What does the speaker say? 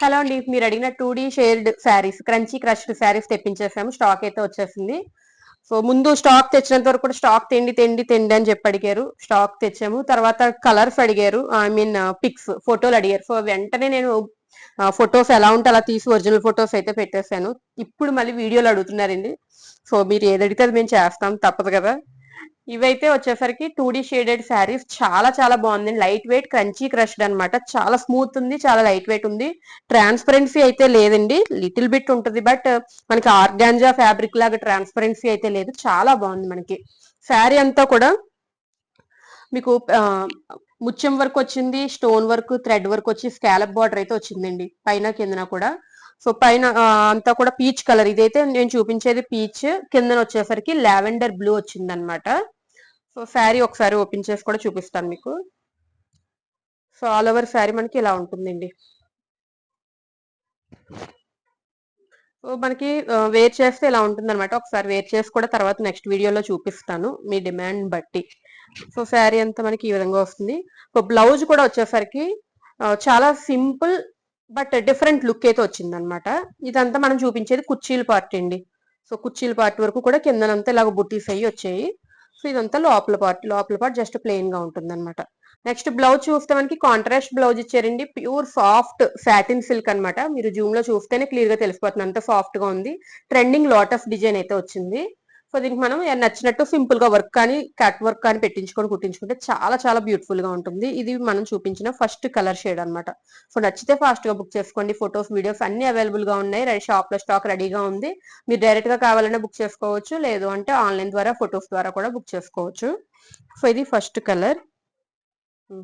Hello అండి, మీరు అడిగిన 2D shared saris, crunchy crushed saris తెప్పించేసాము. స్టాక్ అయితే వచ్చేసింది. సో ముందు స్టాక్ తెచ్చినంత వరకు కూడా స్టాక్ తెండి అని చెప్పి అడిగారు. స్టాక్ తెచ్చాము. తర్వాత కలర్స్ అడిగారు, ఐ మీన్ పిక్స్, ఫోటోలు అడిగారు. సో వెంటనే నేను ఫొటోస్ ఎలా ఉంటే అలా తీసి ఒరిజినల్ ఫొటోస్ అయితే పెట్టేశాను. ఇప్పుడు మళ్ళీ వీడియోలు అడుగుతున్నారండి. సో మీరు ఏది అడిగితే అది మేము చేస్తాం, తప్పదు కదా. ఇవైతే వచ్చేసరికి 2D షేడెడ్ శారీస్, చాలా చాలా బాగుంది. లైట్ వెయిట్ క్రంచీ క్రష్డ్ అనమాట. చాలా స్మూత్ ఉంది, చాలా లైట్ వెయిట్ ఉంది. ట్రాన్స్పరెన్సీ అయితే లేదండి, లిటిల్ బిట్ ఉంటుంది, బట్ మనకి ఆర్గాంజా ఫ్యాబ్రిక్ లాగా ట్రాన్స్పరెన్సీ అయితే లేదు. చాలా బాగుంది. మనకి శారీ అంతా కూడా మీకు ముత్యం వర్క్ వచ్చింది, స్టోన్ వర్క్, థ్రెడ్ వర్క్ వచ్చి స్కాలప్ బార్డర్ అయితే వచ్చిందండి పైన కిందన కూడా. సో పైన అంతా కూడా పీచ్ కలర్. ఇదైతే నేను చూపించేది పీచ్, కిందన వచ్చేసరికి లావెండర్ బ్లూ వచ్చింది అనమాట. సో శారీ ఒకసారి ఓపెన్ చేసి కూడా చూపిస్తాను మీకు. సో ఆల్ ఓవర్ శారీ మనకి ఇలా ఉంటుందండి. సో మనకి వేర్ చేస్తే ఇలా ఉంటుంది అనమాట. ఒకసారి వేర్ చేసి కూడా తర్వాత నెక్స్ట్ వీడియోలో చూపిస్తాను మీ డిమాండ్ బట్టి. సో శారీ అంతా మనకి ఈ విధంగా వస్తుంది. సో బ్లౌజ్ కూడా వచ్చేసరికి చాలా సింపుల్ బట్ డిఫరెంట్ లుక్ అయితే వచ్చింది అనమాట. ఇదంతా మనం చూపించేది కుర్చీల పార్ట్ అండి. సో కుర్చీల పార్ట్ వరకు కూడా కిందనంతా ఇలాగ బుట్టీస్ అయ్యి వచ్చాయి. సో ఇదంతా లోపల పార్ట్ జస్ట్ ప్లెయిన్ గా ఉంటుంది అనమాట. నెక్స్ట్ బ్లౌజ్ చూస్తే మనకి కాంట్రాస్ట్ బ్లౌజ్ ఇచ్చారండి. ప్యూర్ సాఫ్ట్ సాటిన్ సిల్క్ అనమాట. మీరు జూమ్ లో చూస్తేనే క్లియర్ గా తెలిసిపోతుంది, అంత సాఫ్ట్ గా ఉంది. ట్రెండింగ్ లోటస్ డిజైన్ అయితే వచ్చింది. సో దీనికి మనం నచ్చినట్టు సింపుల్ గా వర్క్ కానీ కట్ వర్క్ కానీ పెట్టించుకొని కుట్టించుకుంటే చాలా చాలా బ్యూటిఫుల్ గా ఉంటుంది. ఇది మనం చూపించిన ఫస్ట్ కలర్ షేడ్ అనమాట. సో నచ్చితే ఫాస్ట్ గా బుక్ చేసుకోండి. ఫొటోస్, వీడియోస్ అన్ని అవైలబుల్ గా ఉన్నాయి. షాప్ లో స్టాక్ రెడీగా ఉంది. మీరు డైరెక్ట్ గా కావాలన్నా బుక్ చేసుకోవచ్చు, లేదు అంటే ఆన్లైన్ ద్వారా ఫొటోస్ ద్వారా కూడా బుక్ చేసుకోవచ్చు. సో ఇది ఫస్ట్ కలర్.